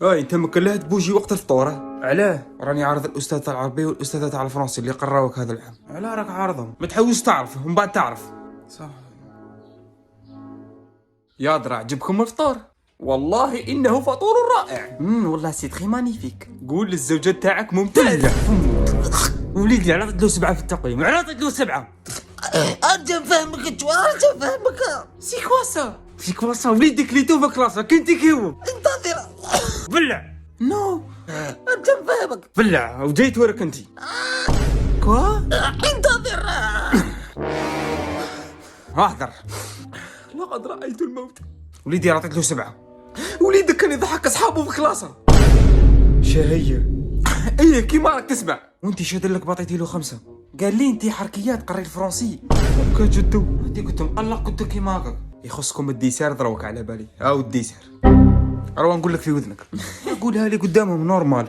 هاي انت مكلهت بوجي وقت الفطور. علاه؟ راني عارض الاستاذ تاع العربيه والاستاذ تاع الفرنسي اللي قراوك هذا العام. علاه راك عارضهم؟ ما تحوس تعرف ومن بعد تعرف. صح. يا درع جبكم الفطور. والله انه فطور رائع. والله سي تري مانيفيك. قول للزوجة تاعك ممتازه. وليدي على عطيت له 7 في التقييم، على عطيت له 7. انت فهمك انت انت فهمك. سي كواسا سي كواسا وليدي كليتو في كلاسك انت كيو. انتظر. بلع. نو انت فهمك. بلع وجيت ورك انت. كوا انتظر. احضر. لقد رأيت الموت. وليدي عطيت له 7. وليدك كان يضحك اصحابه في كلاسه. شهية. ايه كيما راك تسمع. وانت شادر لك بعطيتي له 5. قال لي انت حركيات قري الفرنسي. كجدو انت كنت مقلق كنت كيما هكاك. يخصكم الديسير دروك على بالي. او الديسير. اروح نقول لك في وذنك. قولها لي قدامهم نورمال.